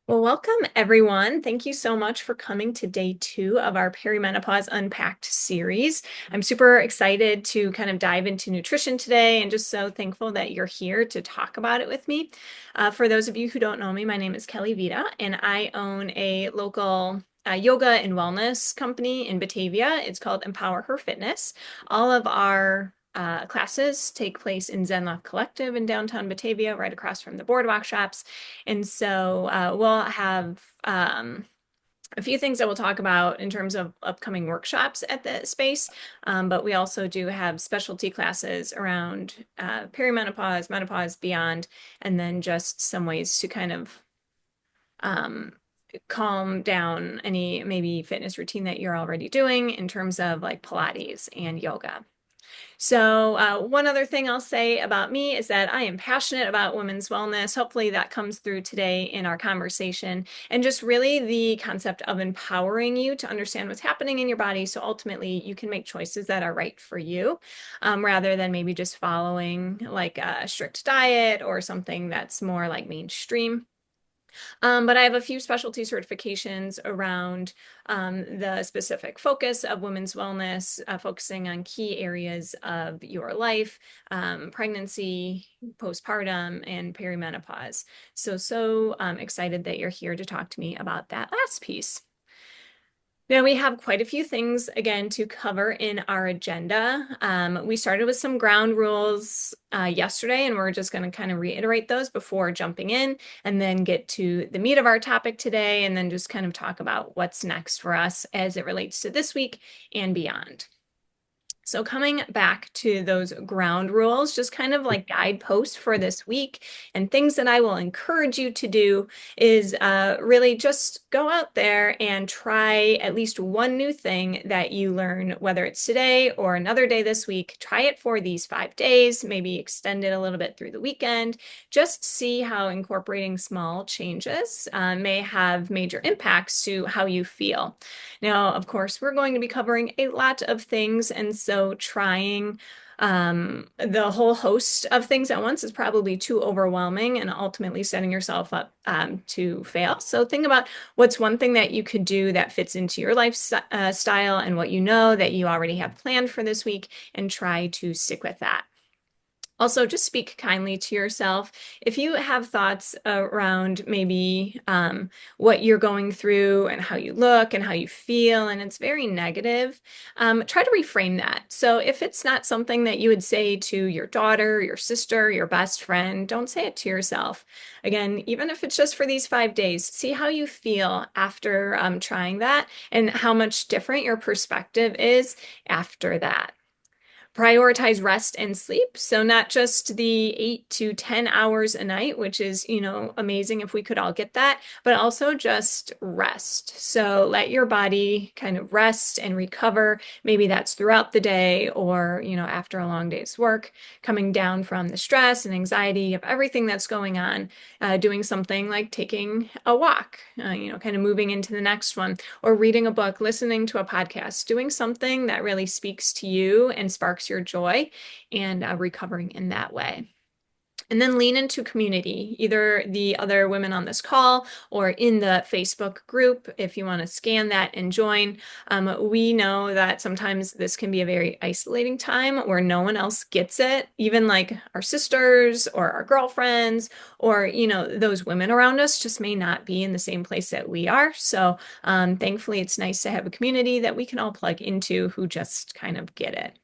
Well, welcome everyone. Thank you so much for coming to day 2 of our Perimenopause Unpacked series. I'm super excited to kind of dive into nutrition today and just so thankful that you're here to talk about it with me. For those of you who don't know me, my name is Kelly Vita, and I own a local yoga and wellness company in Batavia. It's called Empower Her Fitness. All of our classes take place in Zen Left Collective in downtown Batavia, right across from the Boardwalk Shops. And so we'll have a few things that we'll talk about in terms of upcoming workshops at the space, but we also do have specialty classes around perimenopause, menopause, beyond, and then just some ways to kind of um, calm down any maybe fitness routine that you're already doing in terms of like Pilates and yoga. So, one other thing I'll say about me is that I am passionate about women's wellness. Hopefully, that comes through today in our conversation, and just really the concept of empowering you to understand what's happening in your body so ultimately you can make choices that are right for you, rather than maybe just following like a strict diet or something that's more like mainstream. But I have a few specialty certifications around the specific focus of women's wellness, focusing on key areas of your life, pregnancy, postpartum, and perimenopause. So excited that you're here to talk to me about that last piece. Now we have quite a few things again to cover in our agenda. We started with some ground rules yesterday, and we're just going to kind of reiterate those before jumping in and then get to the meat of our topic today, and then just kind of talk about what's next for us as it relates to this week and beyond. So coming back to those ground rules, just kind of like guideposts for this week and things that I will encourage you to do is really just go out there and try at least one new thing that you learn, whether it's today or another day this week. Try it for these 5 days, maybe extend it a little bit through the weekend. Just see how incorporating small changes may have major impacts to how you feel. Now, of course, we're going to be covering a lot of things, and so trying the whole host of things at once is probably too overwhelming and ultimately setting yourself up to fail. So think about what's one thing that you could do that fits into your lifestyle and what you know that you already have planned for this week, and try to stick with that. Also, just speak kindly to yourself. If you have thoughts around maybe what you're going through and how you look and how you feel, and it's very negative, try to reframe that. So if it's not something that you would say to your daughter, your sister, your best friend, don't say it to yourself. Again, even if it's just for these 5 days, see how you feel after trying that and how much different your perspective is after that. Prioritize rest and sleep. So not just the 8 to 10 hours a night, which is, amazing if we could all get that, but also just rest. So let your body kind of rest and recover. Maybe that's throughout the day or, after a long day's work, coming down from the stress and anxiety of everything that's going on, doing something like taking a walk, kind of moving into the next one, or reading a book, listening to a podcast, doing something that really speaks to you and sparks your joy, and recovering in that way. And then lean into community, either the other women on this call or in the Facebook group. If you want to scan that and join, we know that sometimes this can be a very isolating time where no one else gets it, even like our sisters or our girlfriends or, those women around us just may not be in the same place that we are. So thankfully, it's nice to have a community that we can all plug into who just kind of get it.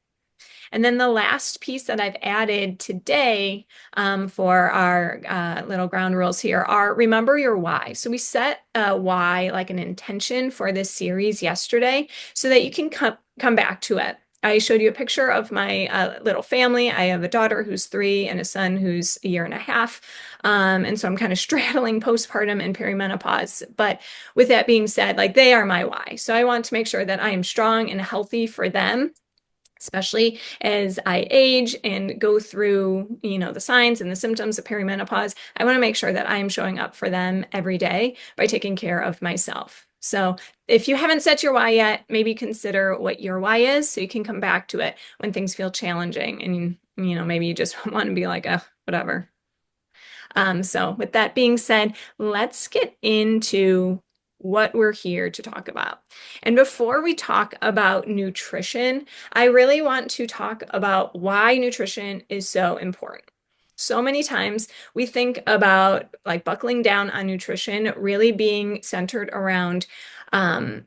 And then the last piece that I've added today for our little ground rules here are remember your why. So we set a why, like an intention for this series yesterday, so that you can come back to it. I showed you a picture of my little family. I have a daughter who's 3 and a son who's a year and a half. And so I'm kind of straddling postpartum and perimenopause. But with that being said, like they are my why. So I want to make sure that I am strong and healthy for them, especially as I age and go through, the signs and the symptoms of perimenopause. I want to make sure that I am showing up for them every day by taking care of myself. So if you haven't set your why yet, maybe consider what your why is so you can come back to it when things feel challenging and, maybe you just want to be like, oh, whatever. So with that being said, let's get into what we're here to talk about. And before we talk about nutrition, I really want to talk about why nutrition is so important. So many times we think about like buckling down on nutrition really being centered around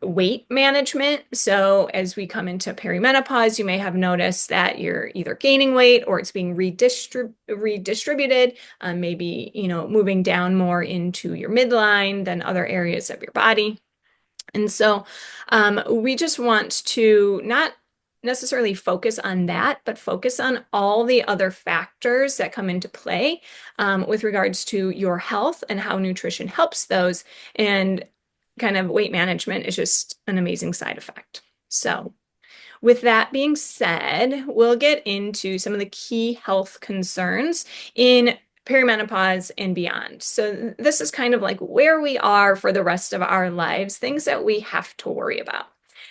weight management. So as we come into perimenopause, you may have noticed that you're either gaining weight or it's being redistributed, maybe, moving down more into your midline than other areas of your body. And so we just want to not necessarily focus on that, but focus on all the other factors that come into play with regards to your health and how nutrition helps those. And kind of weight management is just an amazing side effect. So with that being said, we'll get into some of the key health concerns in perimenopause and beyond. So this is kind of like where we are for the rest of our lives, things that we have to worry about.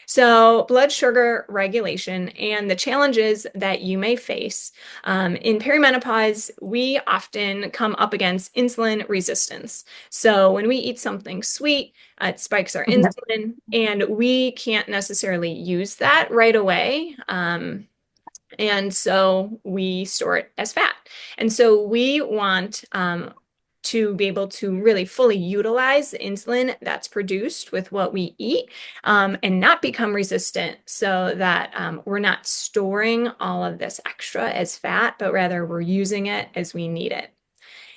So blood sugar regulation and the challenges that you may face. In perimenopause, we often come up against insulin resistance. So when we eat something sweet, it spikes our insulin, and we can't necessarily use that right away. And so we store it as fat. And so we want to be able to really fully utilize the insulin that's produced with what we eat and not become resistant so that we're not storing all of this extra as fat, but rather we're using it as we need it.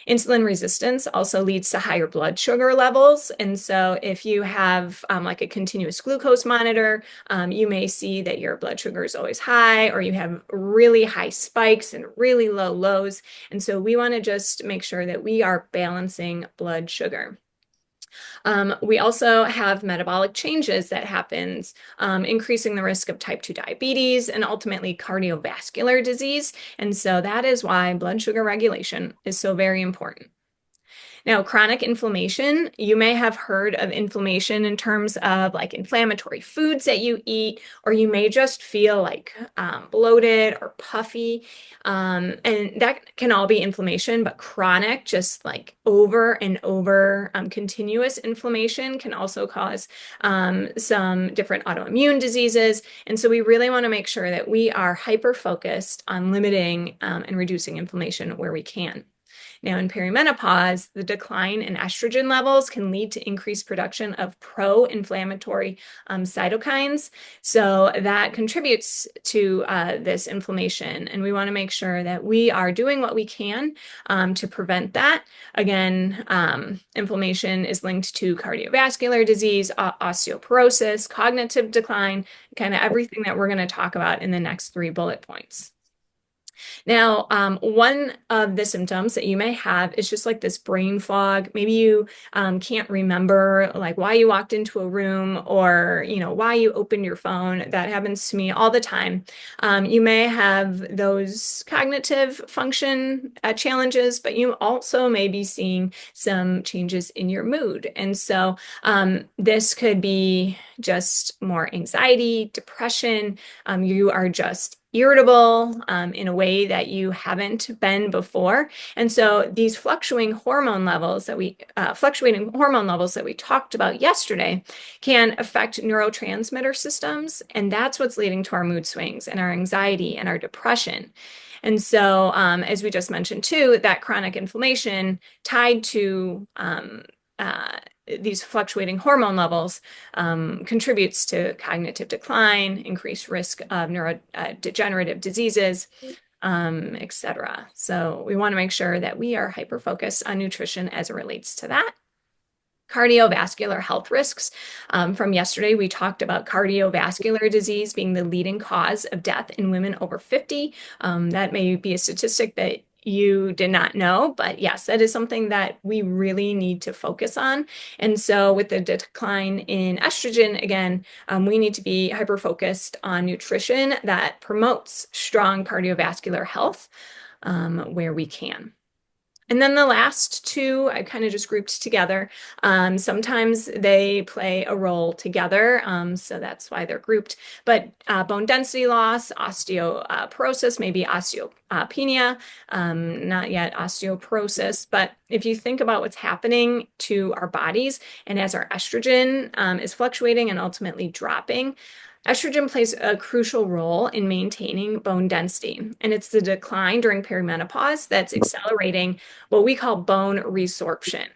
Insulin resistance also leads to higher blood sugar levels. And so if you have like a continuous glucose monitor, you may see that your blood sugar is always high, or you have really high spikes and really low lows. And so we want to just make sure that we are balancing blood sugar. We also have metabolic changes that happens, increasing the risk of type 2 diabetes and ultimately cardiovascular disease. And so that is why blood sugar regulation is so very important. Now, chronic inflammation, you may have heard of inflammation in terms of like inflammatory foods that you eat, or you may just feel like bloated or puffy. And that can all be inflammation, but chronic, just like over and over continuous inflammation can also cause some different autoimmune diseases. And so we really want to make sure that we are hyper-focused on limiting and reducing inflammation where we can. Now, in perimenopause, the decline in estrogen levels can lead to increased production of pro-inflammatory cytokines. So that contributes to this inflammation. And we want to make sure that we are doing what we can to prevent that. Again, inflammation is linked to cardiovascular disease, osteoporosis, cognitive decline, kind of everything that we're going to talk about in the next 3 bullet points. Now, one of the symptoms that you may have is just like this brain fog. Maybe you can't remember like why you walked into a room, or why you opened your phone. That happens to me all the time. You may have those cognitive function challenges, but you also may be seeing some changes in your mood. And so this could be just more anxiety, depression. You are just irritable in a way that you haven't been before. And so these fluctuating hormone levels that we talked about yesterday can affect neurotransmitter systems, and that's what's leading to our mood swings and our anxiety and our depression. And so as we just mentioned too, that chronic inflammation tied to these fluctuating hormone levels contributes to cognitive decline, increased risk of neurodegenerative diseases, etc. So we want to make sure that we are hyper-focused on nutrition as it relates to that. Cardiovascular health risks. From yesterday, we talked about cardiovascular disease being the leading cause of death in women over 50. That may be a statistic that you did not know, but yes, that is something that we really need to focus on. And so with the decline in estrogen, again, we need to be hyper-focused on nutrition that promotes strong cardiovascular health where we can. And then the last two I kind of just grouped together. Sometimes they play a role together, so that's why they're grouped. But bone density loss, osteoporosis, maybe osteopenia, not yet osteoporosis. But if you think about what's happening to our bodies, and as our estrogen is fluctuating and ultimately dropping, estrogen plays a crucial role in maintaining bone density, and it's the decline during perimenopause that's accelerating what we call bone resorption.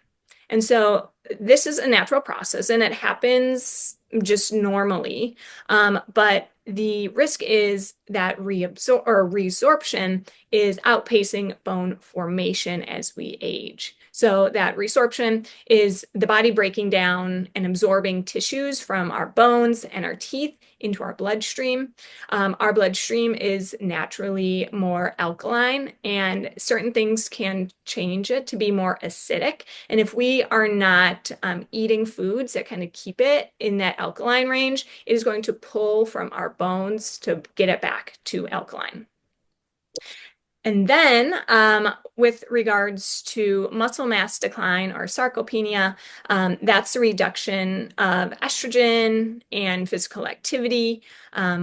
And so this is a natural process and it happens just normally. But the risk is that resorption is outpacing bone formation as we age. So that resorption is the body breaking down and absorbing tissues from our bones and our teeth into our bloodstream. Our bloodstream is naturally more alkaline, and certain things can change it to be more acidic. And if we are not eating foods that kind of keep it in that alkaline range, it is going to pull from our bones to get it back to alkaline. And then, with regards to muscle mass decline or sarcopenia, that's the reduction of estrogen and physical activity.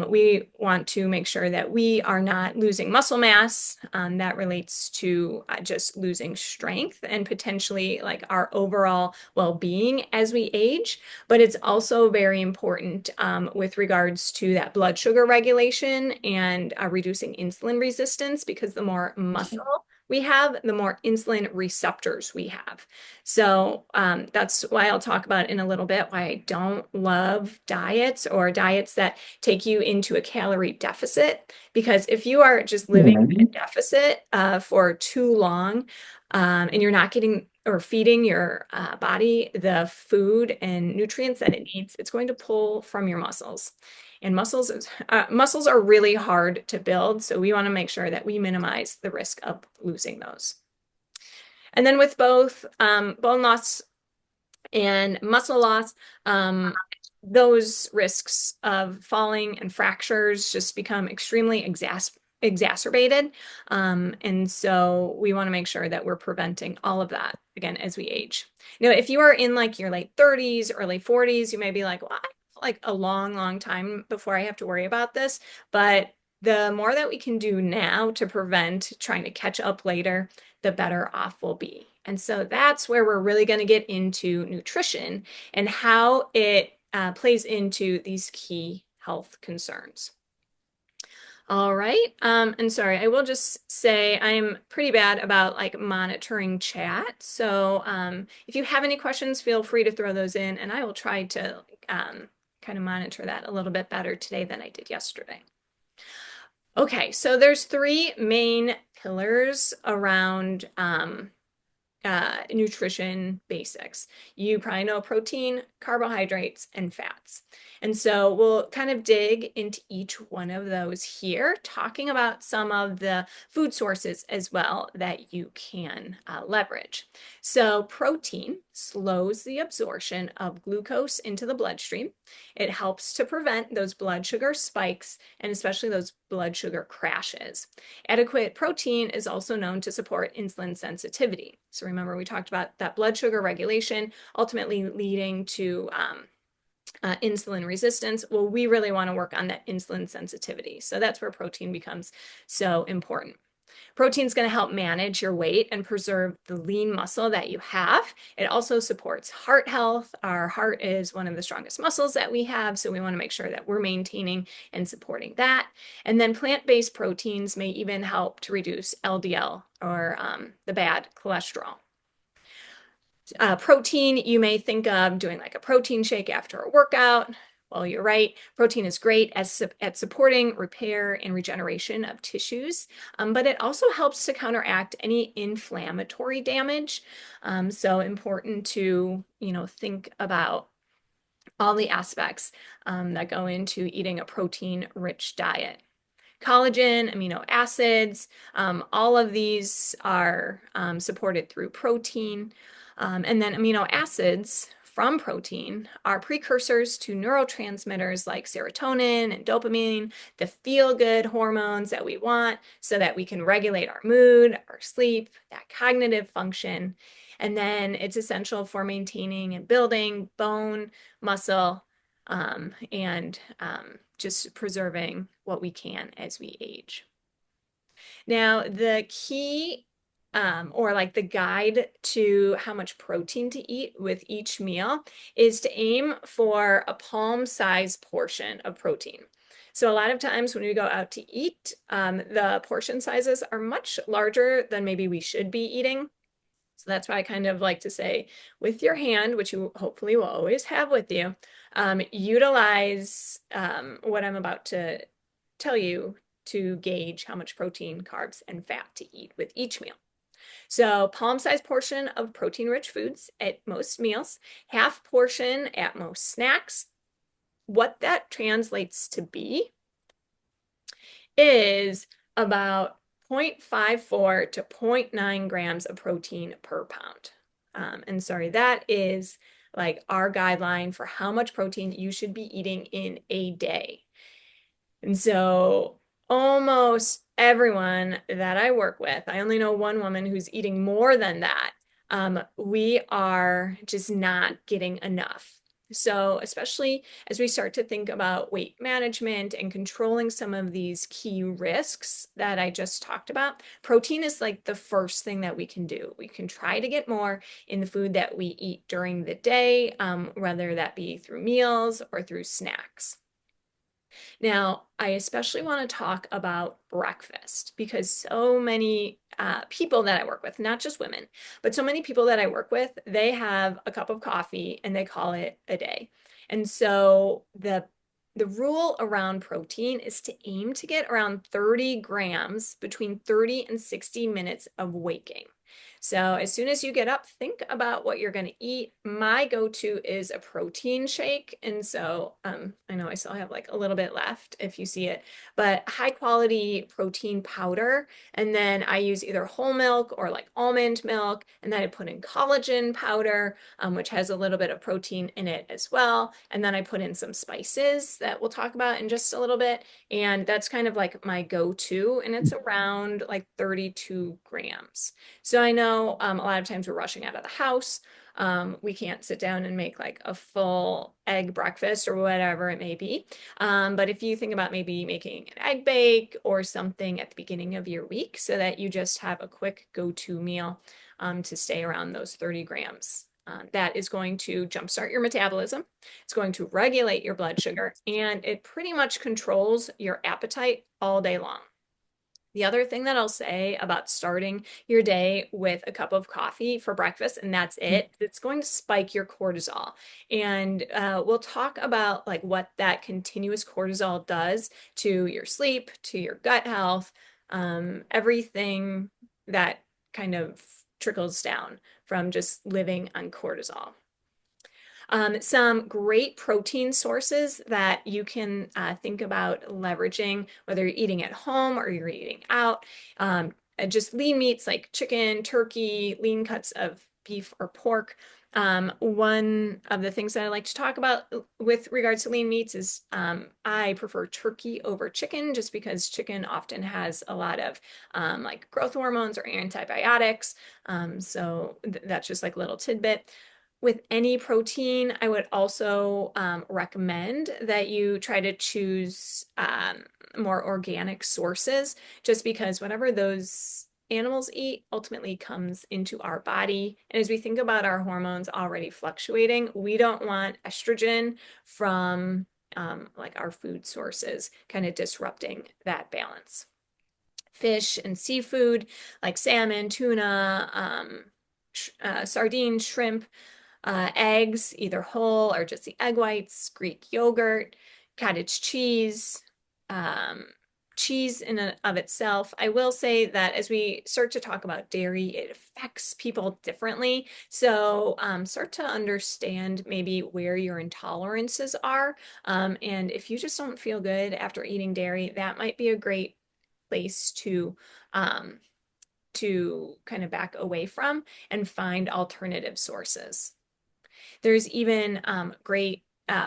We want to make sure that we are not losing muscle mass. That relates to just losing strength and potentially like our overall well-being as we age. But it's also very important with regards to that blood sugar regulation and reducing insulin resistance, because the more muscle we have, the more insulin receptors we have. So that's why I'll talk about in a little bit why I don't love diets or diets that take you into a calorie deficit. Because if you are just living in a deficit for too long, and you're not getting or feeding your body the food and nutrients that it needs, it's going to pull from your muscles. And muscles are really hard to build, so we want to make sure that we minimize the risk of losing those. And then with both bone loss and muscle loss, those risks of falling and fractures just become extremely exacerbated. And so we want to make sure that we're preventing all of that again as we age. Now, if you are in like your late 30s, early 40s, you may be like, well, I have like a long time before I have to worry about this. But the more that we can do now to prevent trying to catch up later, the better off we'll be. And so that's where we're really going to get into nutrition and how it plays into these key health concerns. All right. And sorry, I will just say I'm pretty bad about like monitoring chat. So if you have any questions, feel free to throw those in, and I will try to kind of monitor that a little bit better today than I did yesterday. Okay, so there's three main pillars around nutrition basics. You probably know protein, carbohydrates, and fats. And so we'll kind of dig into each one of those here, talking about some of the food sources as well that you can leverage. So protein slows the absorption of glucose into the bloodstream. It helps to prevent those blood sugar spikes and especially those blood sugar crashes. Adequate protein is also known to support insulin sensitivity. So remember, we talked about that blood sugar regulation ultimately leading to insulin resistance. Well, we really want to work on that insulin sensitivity. So that's where protein becomes so important. Protein is going to help manage your weight and preserve the lean muscle that you have. It also supports heart health. Our heart is one of the strongest muscles that we have, so we want to make sure that we're maintaining and supporting that. And then plant-based proteins may even help to reduce LDL, or the bad cholesterol. Protein, you may think of doing like a protein shake after a workout. Well, you're right. Protein is great at supporting repair and regeneration of tissues, but it also helps to counteract any inflammatory damage. So important to, think about all the aspects that go into eating a protein-rich diet. Collagen, amino acids, all of these are supported through protein. And then amino acids from protein are precursors to neurotransmitters like serotonin and dopamine, the feel-good hormones that we want so that we can regulate our mood, our sleep, that cognitive function. And then it's essential for maintaining and building bone, muscle, and just preserving what we can as we age. Now, the key or like the guide to how much protein to eat with each meal is to aim for a palm-sized portion of protein. So a lot of times when we go out to eat, the portion sizes are much larger than maybe we should be eating. So that's why I kind of like to say with your hand, which you hopefully will always have with you, utilize what I'm about to tell you to gauge how much protein, carbs, and fat to eat with each meal. So palm-sized portion of protein-rich foods at most meals, half portion at most snacks. What that translates to be is about 0.54 to 0.9 grams of protein per pound. And sorry, that is like our guideline for how much protein you should be eating in a day. And so almost everyone that I work with, I only know one woman who's eating more than that. We are just not getting enough. So especially as we start to think about weight management and controlling some of these key risks that I just talked about, protein is like the first thing that we can do. We can try to get more in the food that we eat during the day, whether that be through meals or through snacks. Now, I especially want to talk about breakfast because so many people that I work with, not just women, but so many people that I work with, they have a cup of coffee and they call it a day. And so the rule around protein is to aim to get around 30 grams between 30 and 60 minutes of waking. So as soon as you get up, think about what you're going to eat. My go-to is a protein shake. And so I know I still have like a little bit left if you see it, but high quality protein powder. And then I use either whole milk or like almond milk. And then I put in collagen powder, which has a little bit of protein in it as well. And then I put in some spices that we'll talk about in just a little bit. And that's kind of like my go-to. And it's around like 32 grams. So I know a lot of times we're rushing out of the house. We can't sit down and make like a full egg breakfast or whatever it may be. But if you think about maybe making an egg bake or something at the beginning of your week so that you just have a quick go-to meal to stay around those 30 grams. That is going to jumpstart your metabolism. It's going to regulate your blood sugar, and it pretty much controls your appetite all day long. The other thing that I'll say about starting your day with a cup of coffee for breakfast, and that's it, it's going to spike your cortisol. And we'll talk about like what that continuous cortisol does to your sleep, to your gut health, everything that kind of trickles down from just living on cortisol. Some great protein sources that you can think about leveraging, whether you're eating at home or you're eating out. Just lean meats like chicken, turkey, lean cuts of beef or pork. One of the things that I like to talk about with regards to lean meats is I prefer turkey over chicken just because chicken often has a lot of like growth hormones or antibiotics. So that's just like a little tidbit. With any protein, I would also recommend that you try to choose more organic sources, just because whatever those animals eat ultimately comes into our body. And as we think about our hormones already fluctuating, we don't want estrogen from like our food sources kind of disrupting that balance. Fish and seafood like salmon, tuna, sardines, shrimp, eggs, either whole or just the egg whites, Greek yogurt, cottage cheese, cheese in and of itself. I will say that as we start to talk about dairy, it affects people differently. So start to understand maybe where your intolerances are. And if you just don't feel good after eating dairy, that might be a great place to kind of back away from and find alternative sources. There's even great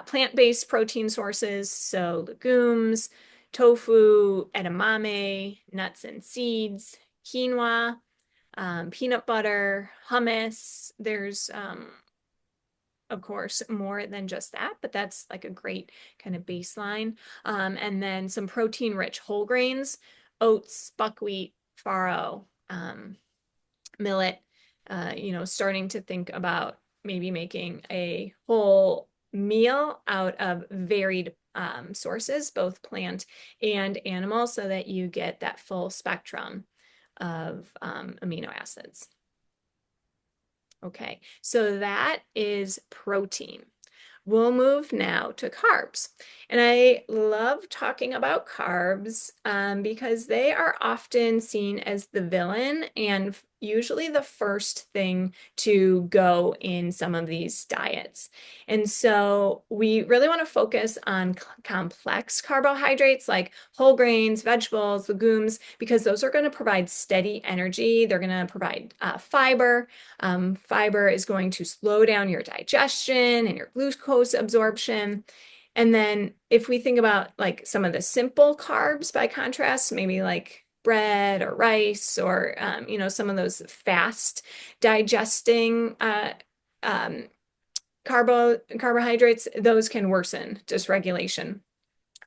plant-based protein sources, so legumes, tofu, edamame, nuts and seeds, quinoa, peanut butter, hummus. There's of course, more than just that, but that's like a great kind of baseline. And then some protein-rich whole grains, oats, buckwheat, farro, millet, starting to think about maybe making a whole meal out of varied sources, both plant and animal, so that you get that full spectrum of amino acids. Okay, so that is protein. We'll move now to carbs. And I love talking about carbs because they are often seen as the villain and usually the first thing to go in some of these diets. And so we really want to focus on complex carbohydrates like whole grains, vegetables, legumes, because those are going to provide steady energy. They're going to provide fiber. Fiber is going to slow down your digestion and your glucose absorption. And then if we think about like some of the simple carbs by contrast, maybe like bread or rice or some of those fast digesting carbohydrates, those can worsen dysregulation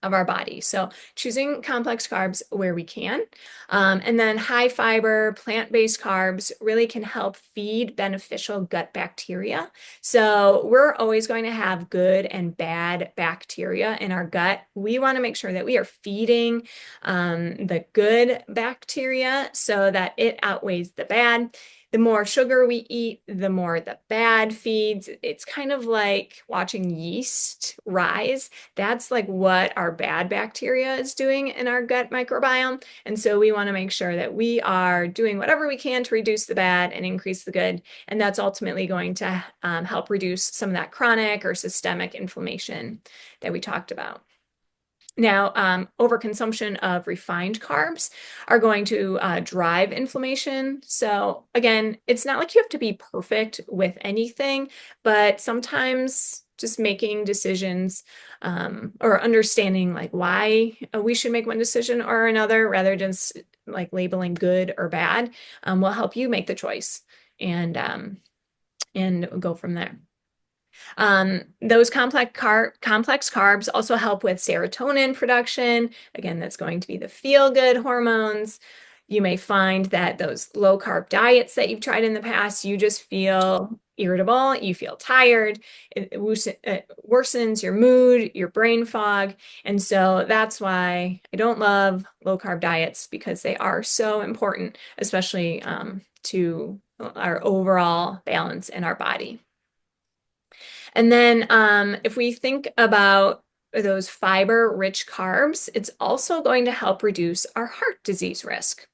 of our body. So choosing complex carbs where we can. And then high fiber, plant-based carbs really can help feed beneficial gut bacteria. So we're always going to have good and bad bacteria in our gut. We want to make sure that we are feeding the good bacteria so that it outweighs the bad. The more sugar we eat, the more the bad feeds. It's kind of like watching yeast rise. That's like what our bad bacteria is doing in our gut microbiome. And so we want to make sure that we are doing whatever we can to reduce the bad and increase the good. And that's ultimately going to help reduce some of that chronic or systemic inflammation that we talked about. Now, overconsumption of refined carbs are going to drive inflammation. So again, it's not like you have to be perfect with anything, but sometimes just making decisions or understanding like why we should make one decision or another rather than just like labeling good or bad will help you make the choice and go from there. Those complex carbs also help with serotonin production. Again, that's going to be the feel-good hormones. You may find that those low-carb diets that you've tried in the past, you just feel irritable, you feel tired, it worsens your mood, your brain fog. And so that's why I don't love low-carb diets because they are so important, especially to our overall balance in our body. And then if we think about those fiber-rich carbs, it's also going to help reduce our heart disease risk.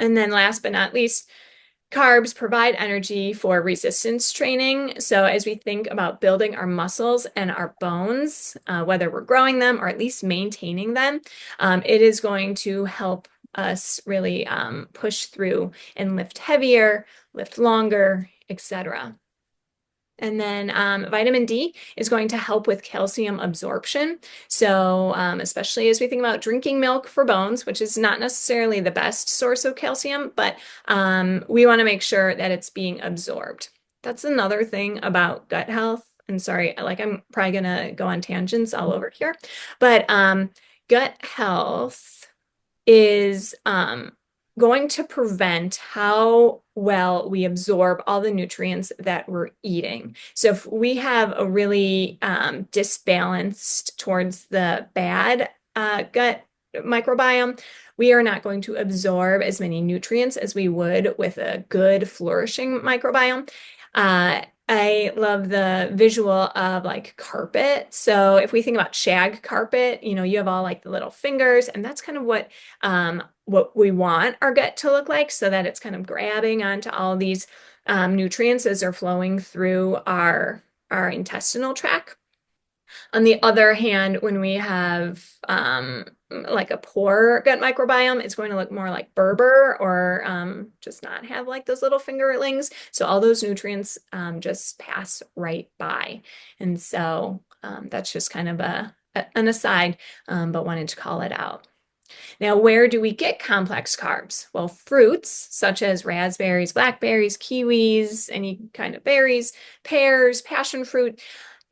And then last but not least, carbs provide energy for resistance training. So as we think about building our muscles and our bones, whether we're growing them or at least maintaining them, it is going to help us really push through and lift heavier, lift longer, etc. And then vitamin D is going to help with calcium absorption. So especially as we think about drinking milk for bones, which is not necessarily the best source of calcium, but we want to make sure that it's being absorbed. That's another thing about gut health. And sorry, like I'm probably going to go on tangents all over here, but gut health is going to prevent how well we absorb all the nutrients that we're eating. So if we have a really disbalanced towards the bad gut microbiome, we are not going to absorb as many nutrients as we would with a good flourishing microbiome. I love the visual of like carpet. So if we think about shag carpet, you have all like the little fingers, and that's kind of what we want our gut to look like, so that it's kind of grabbing onto all these nutrients as they're flowing through our intestinal tract. On the other hand, when we have like a poor gut microbiome, it's going to look more like Berber or just not have like those little fingerlings. So all those nutrients just pass right by. And so that's just kind of an aside, but wanted to call it out. Now, where do we get complex carbs? Well, fruits such as raspberries, blackberries, kiwis, any kind of berries, pears, passion fruit.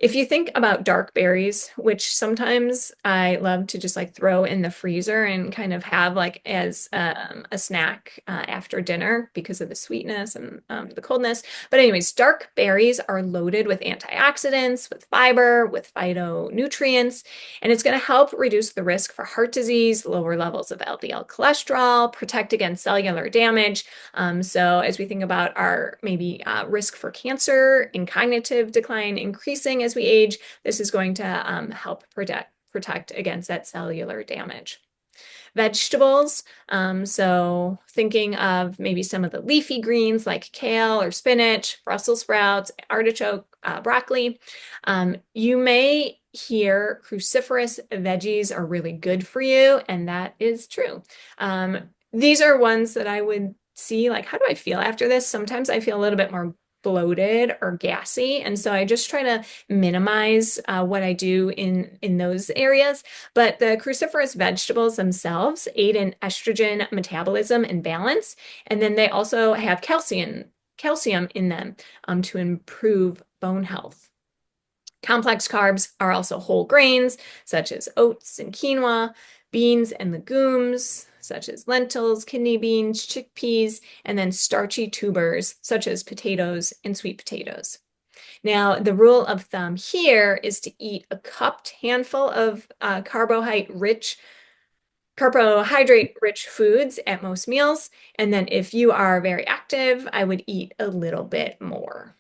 If you think about dark berries, which sometimes I love to just like throw in the freezer and kind of have like as a snack after dinner because of the sweetness and the coldness. But anyways, dark berries are loaded with antioxidants, with fiber, with phytonutrients, and it's going to help reduce the risk for heart disease, lower levels of LDL cholesterol, protect against cellular damage. So as we think about our maybe risk for cancer and cognitive decline increasing as we age, this is going to help protect against that cellular damage. Vegetables, so thinking of maybe some of the leafy greens like kale or spinach, Brussels sprouts, artichoke, broccoli. You may hear cruciferous veggies are really good for you, and that is true. These are ones that I would see like, how do I feel after this? Sometimes I feel a little bit more bloated or gassy, and so I just try to minimize what I do in those areas. But the cruciferous vegetables themselves aid in estrogen metabolism and balance, and then they also have calcium in them to improve bone health. Complex carbs are also whole grains, such as oats and quinoa, beans and legumes, such as lentils, kidney beans, chickpeas, and then starchy tubers, such as potatoes and sweet potatoes. Now, the rule of thumb here is to eat a cupped handful of carbohydrate-rich foods at most meals. And then if you are very active, I would eat a little bit more.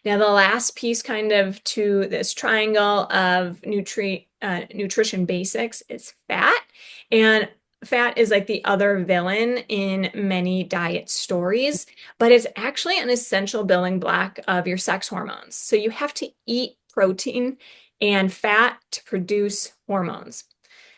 Now, the last piece kind of to this triangle of nutrition basics is fat. And fat is like the other villain in many diet stories, but it's actually an essential building block of your sex hormones. So you have to eat protein and fat to produce hormones.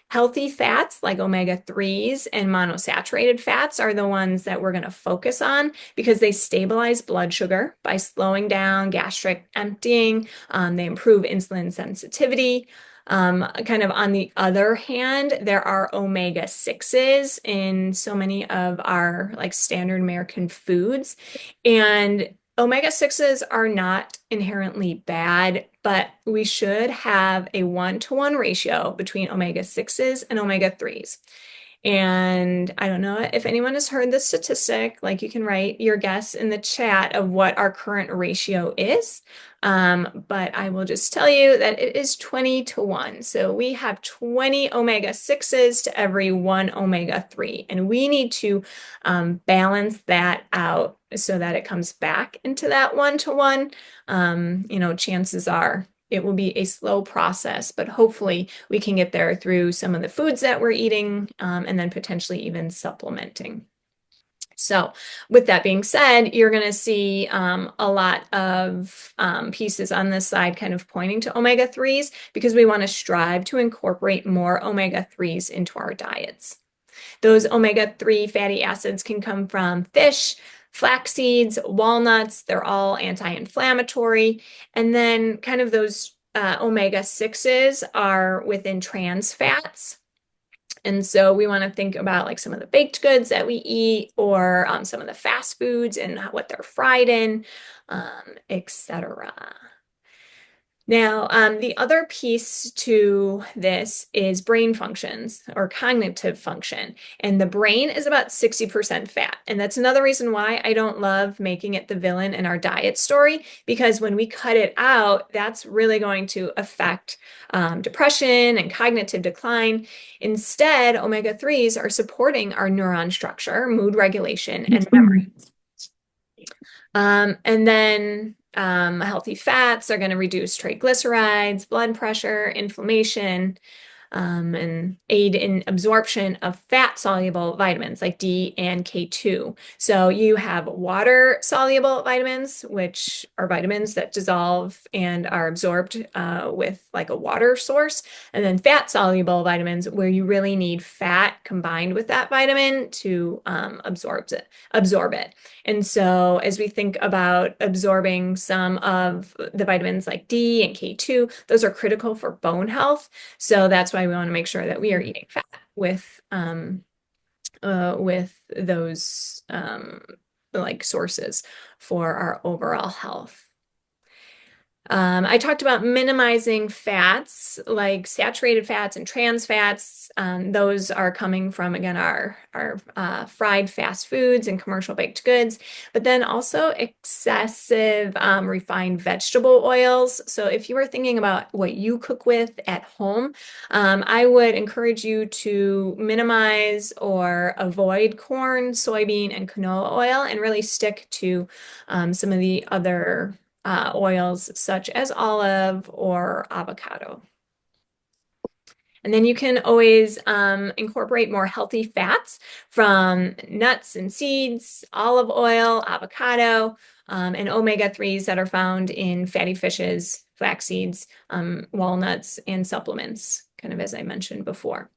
Healthy fats like omega-3s and monosaturated fats are the ones that we're going to focus on because they stabilize blood sugar by slowing down gastric emptying. They improve insulin sensitivity. Kind of on the other hand, there are omega-6s in so many of our like standard American foods. And omega-6s are not inherently bad, but we should have a 1-to-1 ratio between omega-6s and omega-3s. And I don't know if anyone has heard this statistic, like you can write your guess in the chat of what our current ratio is. But I will just tell you that it is 20-to-1. So we have 20 omega-6s to every 1 omega-3. And we need to balance that out so that it comes back into that 1-to-1. Chances are it will be a slow process, but hopefully we can get there through some of the foods that we're eating and then potentially even supplementing. So with that being said, you're going to see a lot of pieces on this side kind of pointing to omega-3s because we want to strive to incorporate more omega-3s into our diets. Those omega-3 fatty acids can come from fish, flax seeds, walnuts. They're all anti-inflammatory. And then kind of those omega-6s are within trans fats. And so we want to think about like some of the baked goods that we eat or some of the fast foods and what they're fried in, etc. Now, the other piece to this is brain functions or cognitive function. And the brain is about 60% fat. And that's another reason why I don't love making it the villain in our diet story, because when we cut it out, that's really going to affect depression and cognitive decline. Instead, omega-3s are supporting our neuron structure, mood regulation, and memory. And then healthy fats are going to reduce triglycerides, blood pressure, inflammation. and aid in absorption of fat-soluble vitamins like D and K2. So you have water-soluble vitamins, which are vitamins that dissolve and are absorbed with like a water source, and then fat-soluble vitamins where you really need fat combined with that vitamin to absorb it. And so as we think about absorbing some of the vitamins like D and K2, those are critical for bone health. So that's why we want to make sure that we are eating fat with those like sources for our overall health. I talked about minimizing fats, like saturated fats and trans fats. Those are coming from, again, our fried fast foods and commercial baked goods, but then also excessive refined vegetable oils. So if you were thinking about what you cook with at home, I would encourage you to minimize or avoid corn, soybean, and canola oil and really stick to some of the other oils such as olive or avocado. And then you can always incorporate more healthy fats from nuts and seeds, olive oil, avocado, and omega-3s that are found in fatty fishes, flax seeds, walnuts, and supplements, kind of as I mentioned before.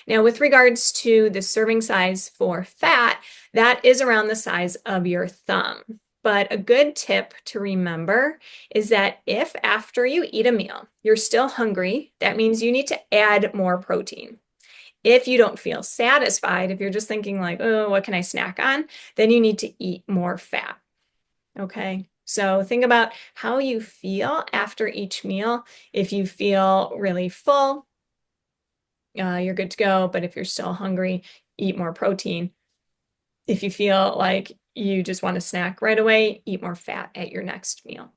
Now, with regards to the serving size for fat, that is around the size of your thumb. But a good tip to remember is that if after you eat a meal, you're still hungry, that means you need to add more protein. If you don't feel satisfied, if you're just thinking like, oh, what can I snack on? Then you need to eat more fat. Okay. So think about how you feel after each meal. If you feel really full, you're good to go. But if you're still hungry, eat more protein. If you feel like you just want to snack right away, eat more fat at your next meal.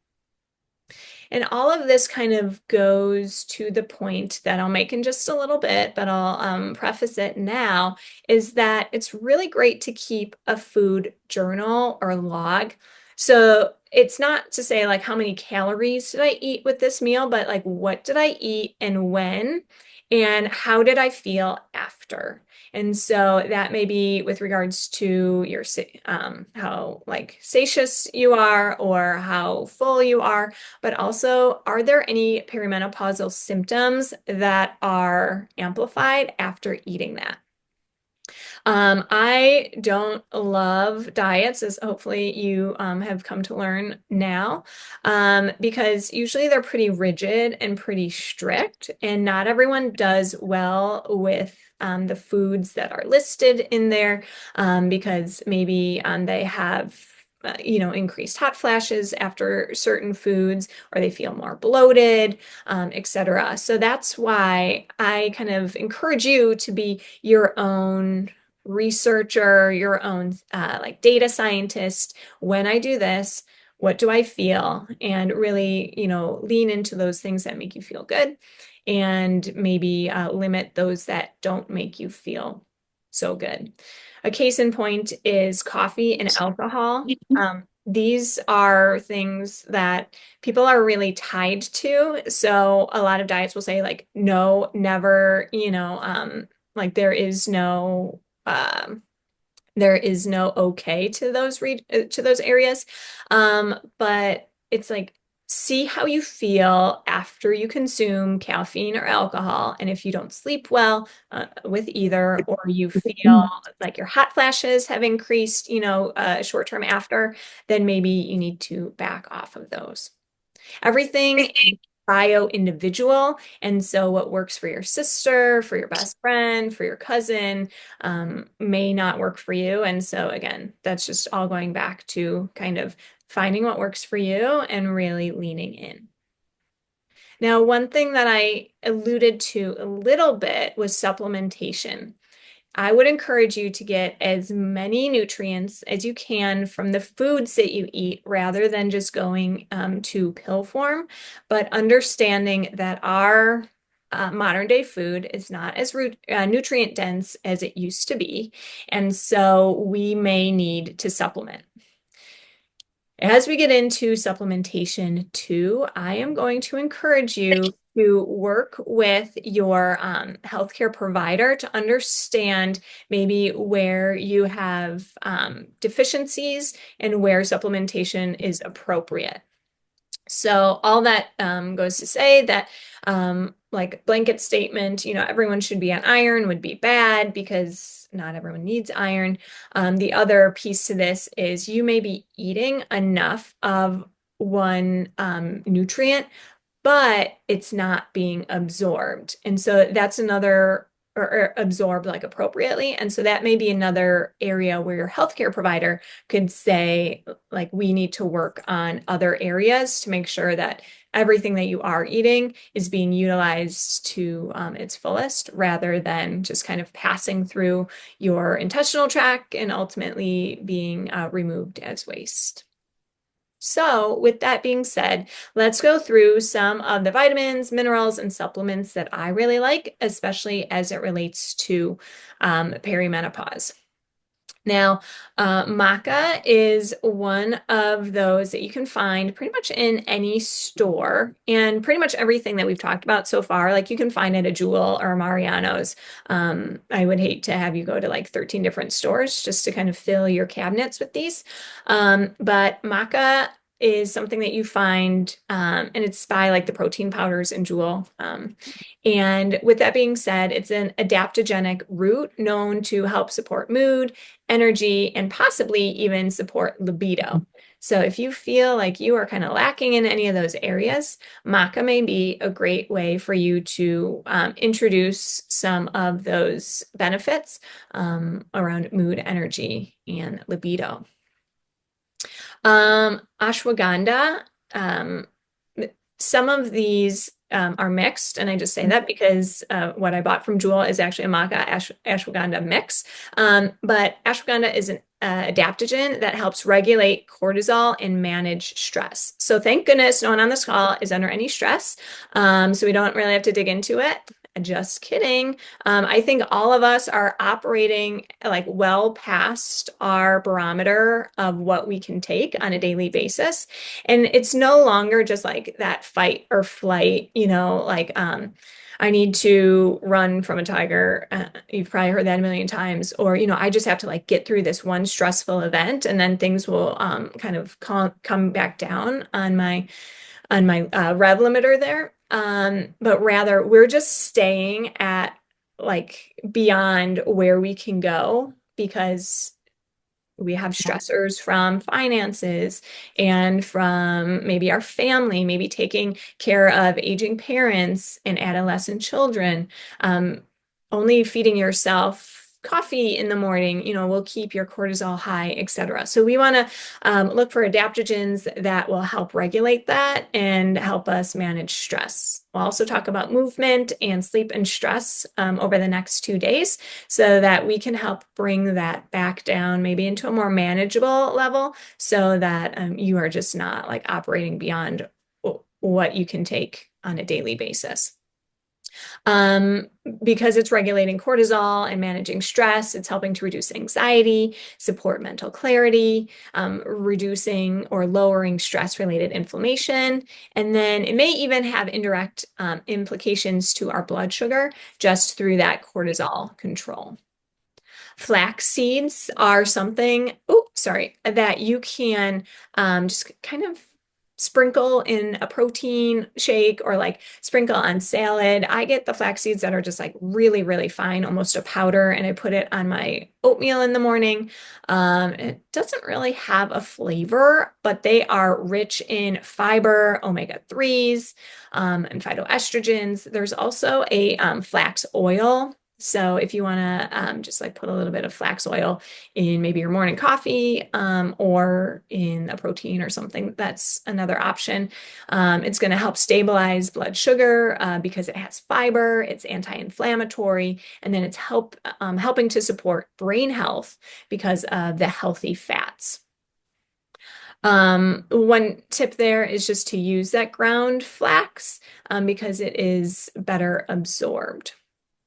And all of this kind of goes to the point that I'll make in just a little bit, but I'll preface it now, is that it's really great to keep a food journal or log. So it's not to say like how many calories did I eat with this meal, but like what did I eat and when, and how did I feel after? And so that may be with regards to your how like satious you are or how full you are, but also are there any perimenopausal symptoms that are amplified after eating that? I don't love diets, as hopefully you have come to learn now, because usually they're pretty rigid and pretty strict, and not everyone does well with the foods that are listed in there because maybe they have increased hot flashes after certain foods, or they feel more bloated, etc. So that's why I kind of encourage you to be your own researcher, your own like data scientist. When I do this, what do I feel? And really, lean into those things that make you feel good and maybe limit those that don't make you feel so good. A case in point is coffee and alcohol. These are things that people are really tied to. So a lot of diets will say like, no, never, like there is no okay to those areas. But it's like see how you feel after you consume caffeine or alcohol, and if you don't sleep well with either, or you feel like your hot flashes have increased, short term after, then maybe you need to back off of those. Everything is bio individual. And so what works for your sister, for your best friend, for your cousin, may not work for you. And so again, that's just all going back to kind of finding what works for you and really leaning in. Now, one thing that I alluded to a little bit was supplementation. I would encourage you to get as many nutrients as you can from the foods that you eat rather than just going to pill form, but understanding that our modern day food is not as nutrient dense as it used to be. And so we may need to supplement. As we get into supplementation too, I am going to encourage you to work with your healthcare provider to understand maybe where you have deficiencies and where supplementation is appropriate. So all that goes to say that like blanket statement, everyone should be on iron would be bad because not everyone needs iron. The other piece to this is you may be eating enough of one nutrient, but it's not being absorbed. And so that's another, or absorbed like appropriately. And so that may be another area where your healthcare provider could say, like, we need to work on other areas to make sure that everything that you are eating is being utilized to its fullest rather than just kind of passing through your intestinal tract and ultimately being removed as waste. So, with that being said, let's go through some of the vitamins, minerals, and supplements that I really like, especially as it relates to perimenopause. Now, maca is one of those that you can find pretty much in any store, and pretty much everything that we've talked about so far, like you can find at a Jewel or a Mariano's. I would hate to have you go to like 13 different stores just to kind of fill your cabinets with these. But maca is something that you find, and it's by like the protein powders in Jewel. And with that being said, it's an adaptogenic root known to help support mood, energy, and possibly even support libido. So if you feel like you are kind of lacking in any of those areas, maca may be a great way for you to introduce some of those benefits around mood, energy, and libido. Ashwagandha, um, some of these are mixed, and I just say that because what I bought from Jewel is actually a maca ashwagandha mix. But ashwagandha is an adaptogen that helps regulate cortisol and manage stress. So thank goodness no one on this call is under any stress. So we don't really have to dig into it. Just kidding. I think all of us are operating like well past our barometer of what we can take on a daily basis. And it's no longer just like that fight or flight, like I need to run from a tiger. You've probably heard that a million times. Or, I just have to like get through this one stressful event and then things will kind of come back down on my rev limiter there. But rather we're just staying at like beyond where we can go because we have stressors from finances and from maybe our family, maybe taking care of aging parents and adolescent children. Only feeding yourself coffee in the morning, will keep your cortisol high, etc. So we want to look for adaptogens that will help regulate that and help us manage stress. We'll also talk about movement and sleep and stress over the next 2 days so that we can help bring that back down, maybe into a more manageable level so that you are just not like operating beyond what you can take on a daily basis. Because it's regulating cortisol and managing stress, it's helping to reduce anxiety, support mental clarity, reducing or lowering stress-related inflammation, and then it may even have indirect implications to our blood sugar just through that cortisol control. Flax seeds are something, that you can just kind of sprinkle in a protein shake or like sprinkle on salad. I get the flax seeds that are just like really, really fine, almost a powder, and I put it on my oatmeal in the morning. It doesn't really have a flavor, but they are rich in fiber, omega-3s, and phytoestrogens. There's also a flax oil. So if you want to just like put a little bit of flax oil in maybe your morning coffee or in a protein or something, that's another option. It's going to help stabilize blood sugar because it has fiber, it's anti-inflammatory, and then it's helping to support brain health because of the healthy fats. One tip there is just to use that ground flax because it is better absorbed.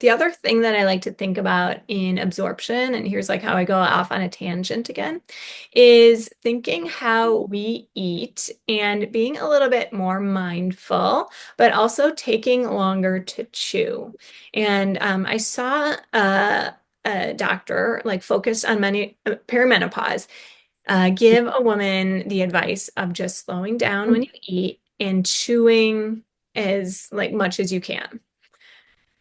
The other thing that I like to think about in absorption, and here's like how I go off on a tangent again, is thinking how we eat and being a little bit more mindful, but also taking longer to chew. And I saw a doctor like focused on many perimenopause give a woman the advice of just slowing down when you eat and chewing as like much as you can.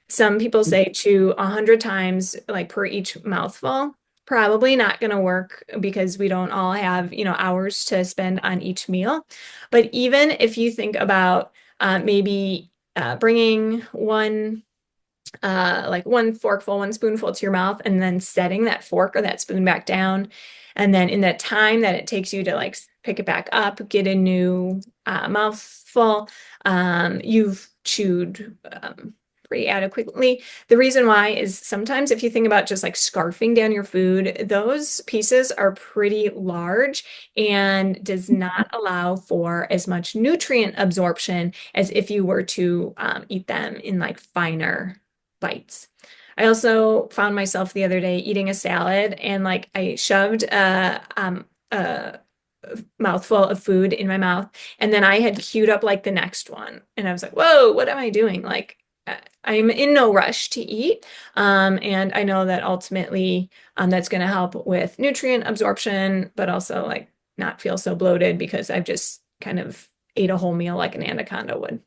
Some people say chew 100 times like per each mouthful. Probably not going to work because we don't all have, hours to spend on each meal. But even if you think about maybe bringing one forkful, one spoonful to your mouth, and then setting that fork or that spoon back down. And then in that time that it takes you to like pick it back up, get a new mouthful, you've chewed pretty adequately. The reason why is sometimes if you think about just like scarfing down your food, those pieces are pretty large and does not allow for as much nutrient absorption as if you were to eat them in like finer bites. I also found myself the other day eating a salad and like I shoved a mouthful of food in my mouth and then I had queued up like the next one and I was like, whoa, what am I doing? Like I'm in no rush to eat. And I know that ultimately that's going to help with nutrient absorption, but also like not feel so bloated because I've just kind of ate a whole meal like an anaconda would.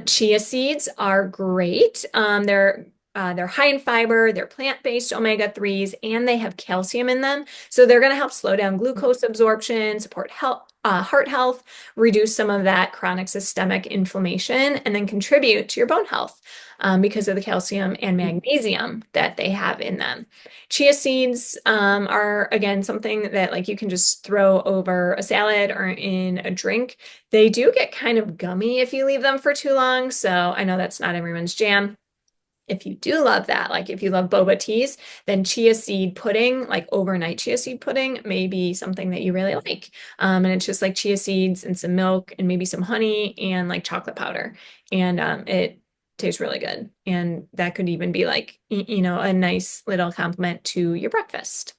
Chia seeds are great. They're high in fiber, they're plant-based omega-3s, and they have calcium in them. So they're going to help slow down glucose absorption, support heart health, reduce some of that chronic systemic inflammation, and then contribute to your bone health because of the calcium and magnesium that they have in them. Chia seeds are, again, something that like you can just throw over a salad or in a drink. They do get kind of gummy if you leave them for too long. So I know that's not everyone's jam. If you do love that, like if you love boba teas, then chia seed pudding, like overnight chia seed pudding, may be something that you really like. And it's just like chia seeds and some milk and maybe some honey and like chocolate powder. And it tastes really good. And that could even be like, a nice little complement to your breakfast.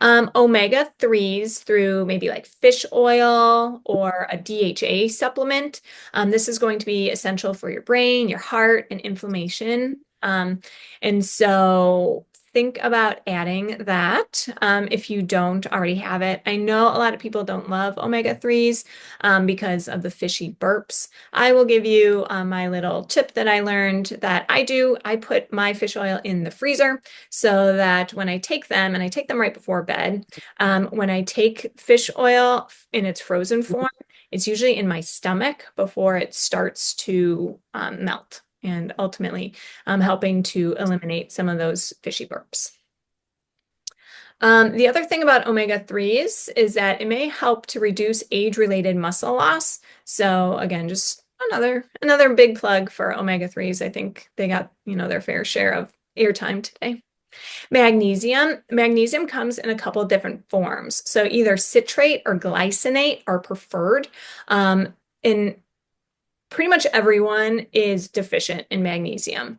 Omega-3s through maybe like fish oil or a DHA supplement. This is going to be essential for your brain, your heart, and inflammation. And so think about adding that if you don't already have it. I know a lot of people don't love omega-3s because of the fishy burps. I will give you my little tip that I learned that I do. I put my fish oil in the freezer so that when I take them, and I take them right before bed, when I take fish oil in its frozen form, it's usually in my stomach before it starts to melt and ultimately helping to eliminate some of those fishy burps. The other thing about omega-3s is that it may help to reduce age-related muscle loss. So again, just another big plug for omega-3s. I think they got, their fair share of airtime today. Magnesium comes in a couple of different forms. So either citrate or glycinate are preferred. And pretty much everyone is deficient in magnesium,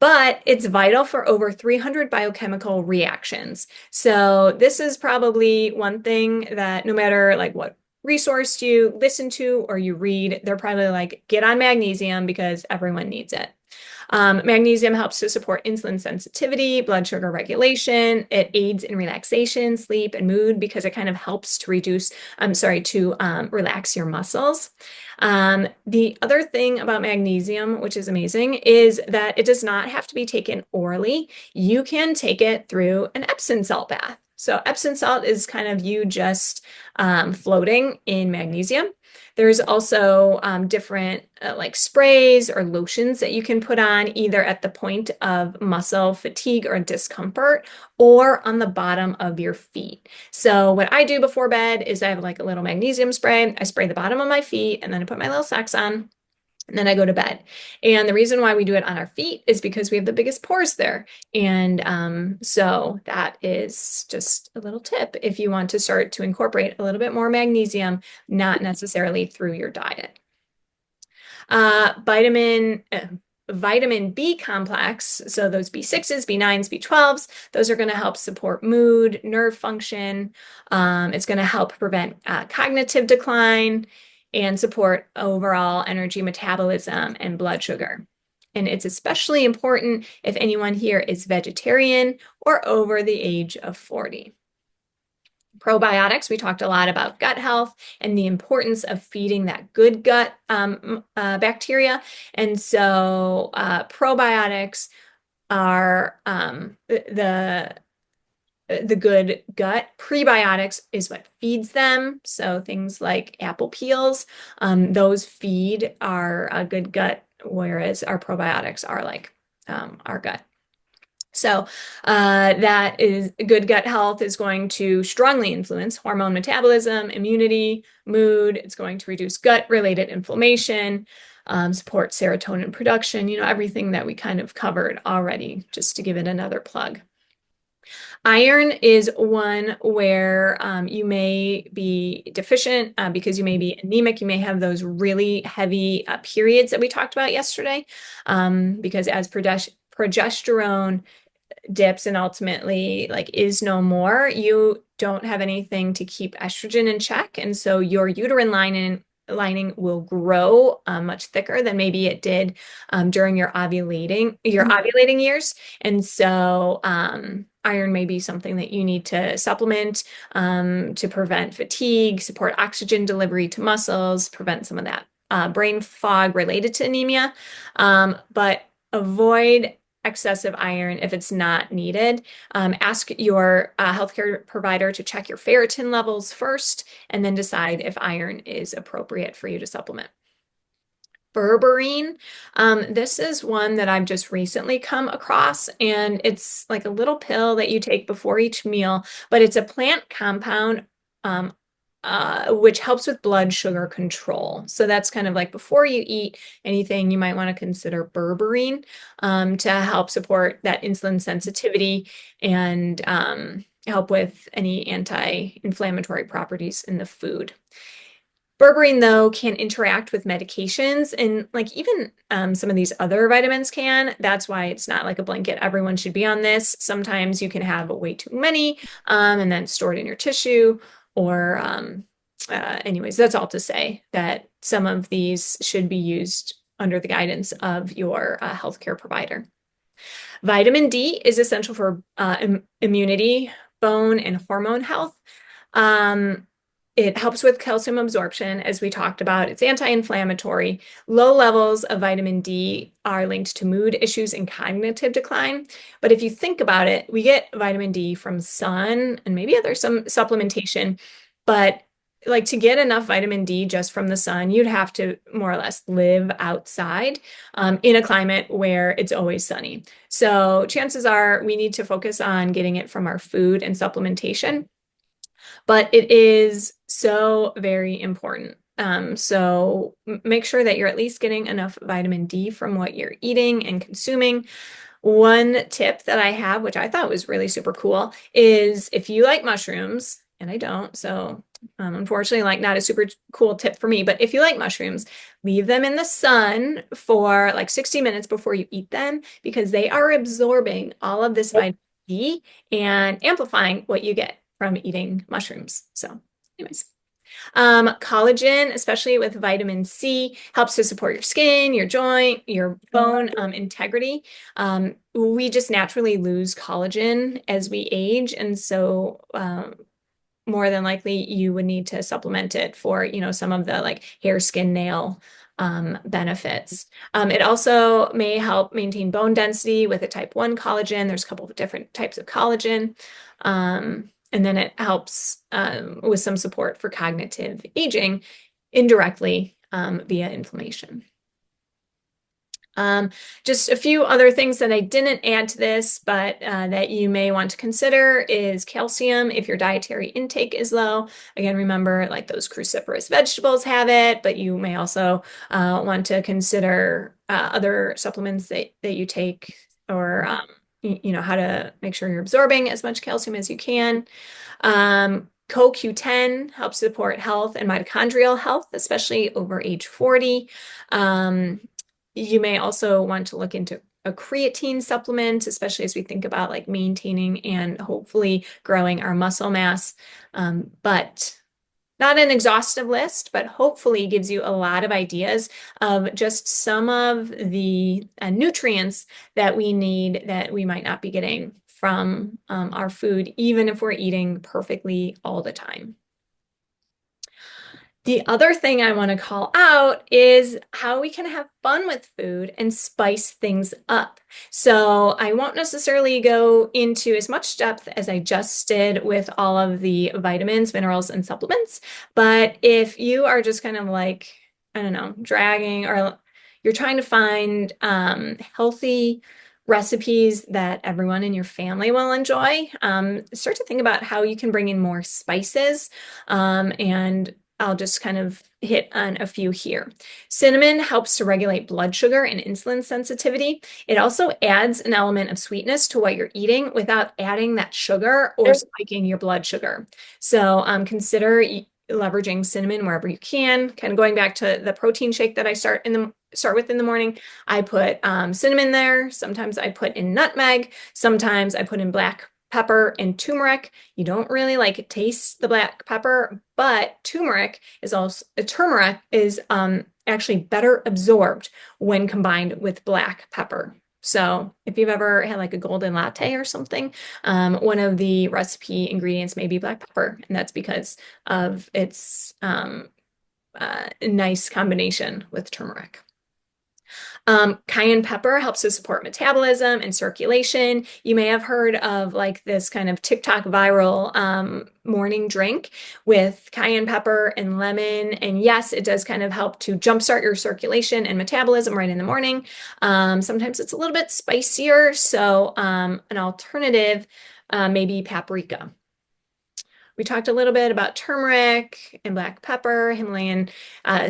but it's vital for over 300 biochemical reactions. So this is probably one thing that no matter like what resource you listen to or you read, they're probably like, get on magnesium because everyone needs it. Magnesium helps to support insulin sensitivity, blood sugar regulation. It aids in relaxation, sleep, and mood because it kind of helps to relax your muscles. The other thing about magnesium, which is amazing, is that it does not have to be taken orally. You can take it through an Epsom salt bath. So Epsom salt is kind of you just floating in magnesium. There's also different like sprays or lotions that you can put on either at the point of muscle fatigue or discomfort or on the bottom of your feet. So what I do before bed is I have like a little magnesium spray. I spray the bottom of my feet and then I put my little socks on. And then I go to bed. And the reason why we do it on our feet is because we have the biggest pores there. And so that is just a little tip if you want to start to incorporate a little bit more magnesium, not necessarily through your diet. vitamin B complex, so those B6s, B9s, B12s, those are going to help support mood, nerve function. It's going to help prevent cognitive decline and support overall energy metabolism and blood sugar. And it's especially important if anyone here is vegetarian or over the age of 40. Probiotics, we talked a lot about gut health and the importance of feeding that good gut bacteria. And so probiotics are the good gut. Prebiotics is what feeds them. So things like apple peels, those feed our good gut, whereas our probiotics are like our gut. So that is good gut health is going to strongly influence hormone metabolism, immunity, mood. It's going to reduce gut-related inflammation, support serotonin production, everything that we kind of covered already, just to give it another plug. Iron is one where you may be deficient because you may be anemic. You may have those really heavy periods that we talked about yesterday because as progesterone dips and ultimately like is no more, you don't have anything to keep estrogen in check. And so your uterine lining will grow much thicker than maybe it did during your ovulating years. And so iron may be something that you need to supplement to prevent fatigue, support oxygen delivery to muscles, prevent some of that brain fog related to anemia. But avoid excessive iron if it's not needed. Ask your healthcare provider to check your ferritin levels first and then decide if iron is appropriate for you to supplement. Berberine, this is one that I've just recently come across, and it's like a little pill that you take before each meal, but it's a plant compound which helps with blood sugar control. So that's kind of like before you eat anything, you might want to consider berberine to help support that insulin sensitivity and help with any anti-inflammatory properties in the food. Berberine, though, can interact with medications and like even some of these other vitamins can. That's why it's not like a blanket. Everyone should be on this. Sometimes you can have way too many and then stored in your tissue or anyways, that's all to say that some of these should be used under the guidance of your healthcare provider. Vitamin D is essential for immunity, bone, and hormone health. It helps with calcium absorption, as we talked about. It's anti-inflammatory. Low levels of vitamin D are linked to mood issues and cognitive decline. But if you think about it, we get vitamin D from sun and maybe there's some supplementation. But like to get enough vitamin D just from the sun, you'd have to more or less live outside in a climate where it's always sunny. So chances are we need to focus on getting it from our food and supplementation. But it is so very important. So make sure that you're at least getting enough vitamin D from what you're eating and consuming. One tip that I have, which I thought was really super cool, is if you like mushrooms, and I don't, so unfortunately, like not a super cool tip for me, but if you like mushrooms, leave them in the sun for like 60 minutes before you eat them because they are absorbing all of this vitamin D and amplifying what you get from eating mushrooms. So anyways, collagen, especially with vitamin C, helps to support your skin, your joint, your bone integrity. We just naturally lose collagen as we age. And so more than likely you would need to supplement it for, some of the like hair, skin, nail benefits. It also may help maintain bone density with a type 1 collagen. There's a couple of different types of collagen. And then it helps with some support for cognitive aging indirectly via inflammation. Just a few other things that I didn't add to this, but that you may want to consider is calcium if your dietary intake is low. Again, remember like those cruciferous vegetables have it, but you may also want to consider other supplements that you take or how to make sure you're absorbing as much calcium as you can. CoQ10 helps support health and mitochondrial health, especially over age 40. You may also want to look into a creatine supplement, especially as we think about like maintaining and hopefully growing our muscle mass. But not an exhaustive list, but hopefully gives you a lot of ideas of just some of the nutrients that we need that we might not be getting from our food, even if we're eating perfectly all the time. The other thing I want to call out is how we can have fun with food and spice things up. So I won't necessarily go into as much depth as I just did with all of the vitamins, minerals, and supplements. But if you are just kind of like, I don't know, dragging or you're trying to find healthy recipes that everyone in your family will enjoy, start to think about how you can bring in more spices and I'll just kind of hit on a few here. Cinnamon helps to regulate blood sugar and insulin sensitivity. It also adds an element of sweetness to what you're eating without adding that sugar or spiking your blood sugar. So consider leveraging cinnamon wherever you can. Kind of going back to the protein shake that I start with in the morning. I put cinnamon there. Sometimes I put in nutmeg. Sometimes I put in black pepper and turmeric. You don't really like taste the black pepper, but turmeric is actually better absorbed when combined with black pepper. So if you've ever had like a golden latte or something, one of the recipe ingredients may be black pepper, and that's because of its nice combination with turmeric. Cayenne pepper helps to support metabolism and circulation. You may have heard of like this kind of TikTok viral morning drink with cayenne pepper and lemon. And yes, it does kind of help to jumpstart your circulation and metabolism right in the morning. Sometimes it's a little bit spicier, so an alternative may be paprika. We talked a little bit about turmeric and black pepper. Himalayan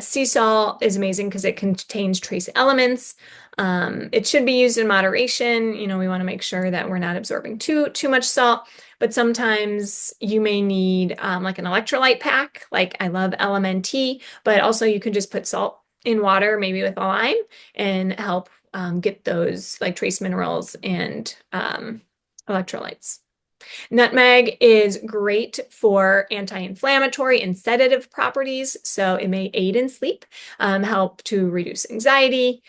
sea salt is amazing because it contains trace elements. It should be used in moderation. You know, we want to make sure that we're not absorbing too much salt, but sometimes you may need like an electrolyte pack. Like I love LMNT, but also you can just put salt in water, maybe with a lime, and help get those like trace minerals and electrolytes. Nutmeg is great for anti-inflammatory and sedative properties, so it may aid in sleep, help to reduce anxiety.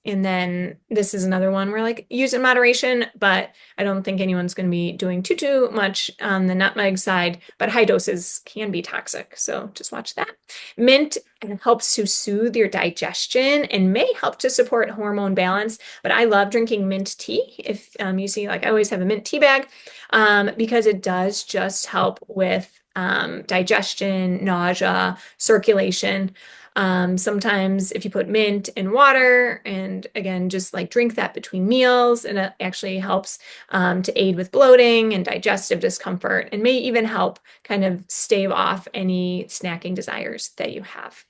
And then this is another one where like use in moderation, but I don't think anyone's going to be doing too much on the nutmeg side, but high doses can be toxic. So just watch that. Mint helps to soothe your digestion and may help to support hormone balance, but I love drinking mint tea. If you see, like I always have a mint tea bag because it does just help with digestion, nausea, circulation. Sometimes if you put mint in water and again, just like drink that between meals, and it actually helps to aid with bloating and digestive discomfort and may even help kind of stave off any snacking desires that you have.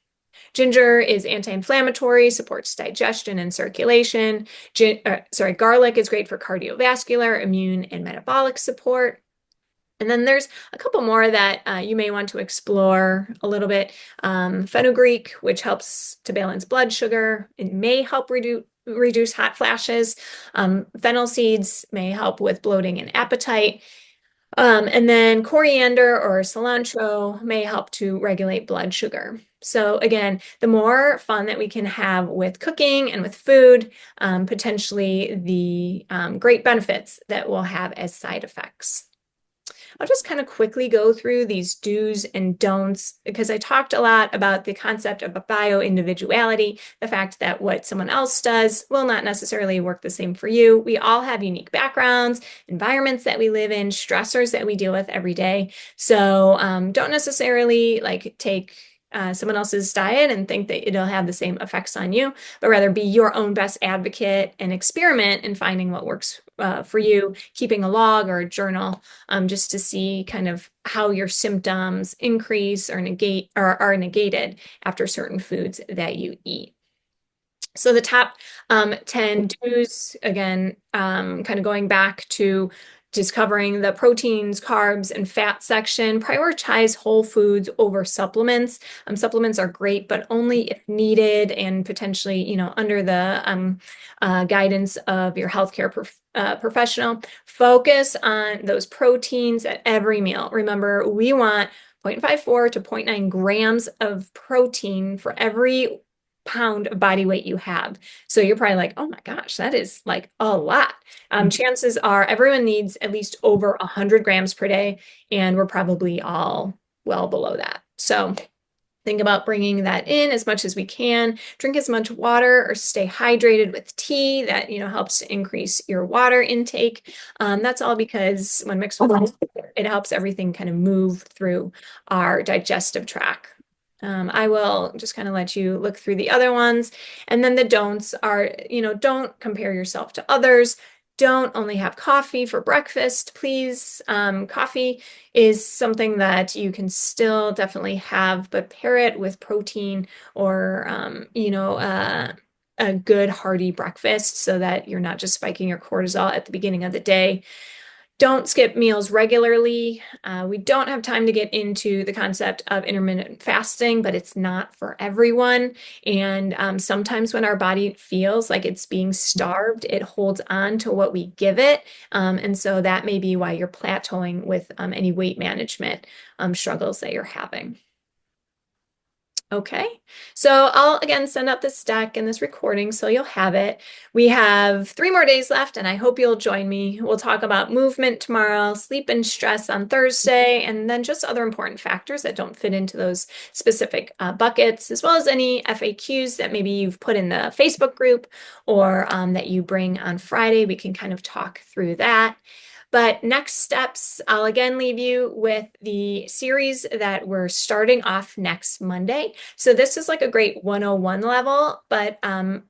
Ginger is anti-inflammatory, supports digestion and circulation. Garlic is great for cardiovascular, immune, and metabolic support. And then there's a couple more that you may want to explore a little bit. Fenugreek, which helps to balance blood sugar. It may help reduce hot flashes. Fennel seeds may help with bloating and appetite. And then coriander or cilantro may help to regulate blood sugar. So again, the more fun that we can have with cooking and with food, potentially the great benefits that we'll have as side effects. I'll just kind of quickly go through these do's and don'ts because I talked a lot about the concept of a bio-individuality, the fact that what someone else does will not necessarily work the same for you. We all have unique backgrounds, environments that we live in, stressors that we deal with every day. So don't necessarily like take someone else's diet and think that it'll have the same effects on you, but rather be your own best advocate and experiment in finding what works for you, keeping a log or a journal just to see kind of how your symptoms increase or are negated after certain foods that you eat. So the top 10 do's, again, kind of going back to just covering the proteins, carbs, and fat section. Prioritize whole foods over supplements. Supplements are great, but only if needed and potentially, under the guidance of your healthcare professional. Focus on those proteins at every meal. Remember, we want 0.54 to 0.9 grams of protein for every pound of body weight you have. So you're probably like, oh my gosh, that is like a lot. Chances are everyone needs at least over 100 grams per day, and we're probably all well below that. So think about bringing that in as much as we can. Drink as much water or stay hydrated with tea. That, helps to increase your water intake. That's all because when mixed with water, it helps everything kind of move through our digestive tract. I will just kind of let you look through the other ones. And then the don'ts are, don't compare yourself to others. Don't only have coffee for breakfast, please. Coffee is something that you can still definitely have, but pair it with protein or, a good hearty breakfast so that you're not just spiking your cortisol at the beginning of the day. Don't skip meals regularly. We don't have time to get into the concept of intermittent fasting, but it's not for everyone. And sometimes when our body feels like it's being starved, it holds on to what we give it. And so that may be why you're plateauing with any weight management struggles that you're having. Okay, so I'll again send out this deck and this recording so you'll have it. We have 3 more days left, and I hope you'll join me. We'll talk about movement tomorrow, sleep and stress on Thursday, and then just other important factors that don't fit into those specific buckets, as well as any FAQs that maybe you've put in the Facebook group or that you bring on Friday. We can kind of talk through that. But next steps, I'll again leave you with the series that we're starting off next Monday. So this is like a great 101 level, but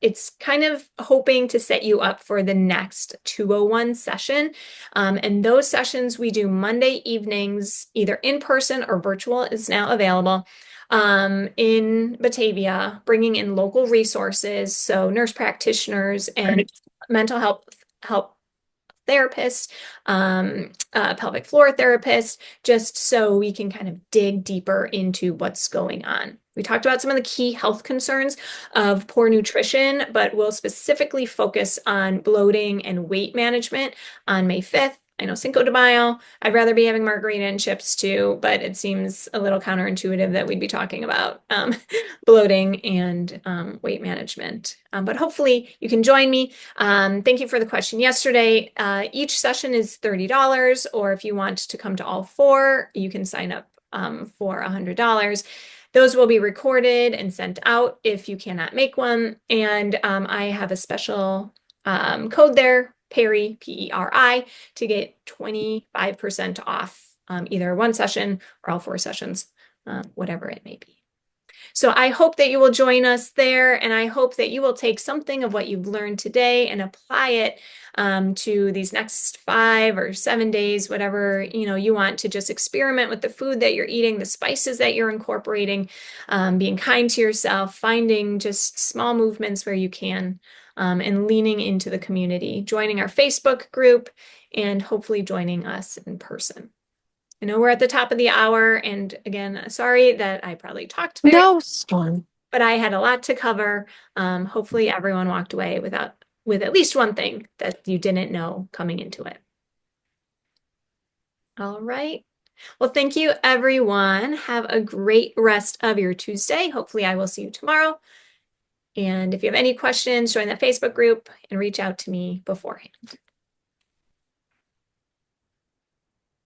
it's kind of hoping to set you up for the next 201 session. And those sessions we do Monday evenings, either in person or virtual is now available. In Batavia, bringing in local resources, so nurse practitioners and mental health therapists, pelvic floor therapists, just so we can kind of dig deeper into what's going on. We talked about some of the key health concerns of poor nutrition, but we'll specifically focus on bloating and weight management on May 5th. I know Cinco de Mayo, I'd rather be having margarita and chips too, but it seems a little counterintuitive that we'd be talking about bloating and weight management. But hopefully you can join me. Thank you for the question yesterday. Each session is $30, or if you want to come to all 4, you can sign up for $100. Those will be recorded and sent out if you cannot make one. And I have a special code there, Peri, P-E-R-I, to get 25% off either one session or all 4 sessions, whatever it may be. So I hope that you will join us there, and I hope that you will take something of what you've learned today and apply it to these next 5 or 7 days, whatever you want to just experiment with the food that you're eating, the spices that you're incorporating, being kind to yourself, finding just small movements where you can, and leaning into the community, joining our Facebook group, and hopefully joining us in person. I know we're at the top of the hour, and again, sorry that I probably talked very No storm. but I had a lot to cover. Hopefully everyone walked away with at least one thing that you didn't know coming into it. All right. Well, thank you, everyone. Have a great rest of your Tuesday. Hopefully I will see you tomorrow. And if you have any questions, join the Facebook group and reach out to me beforehand.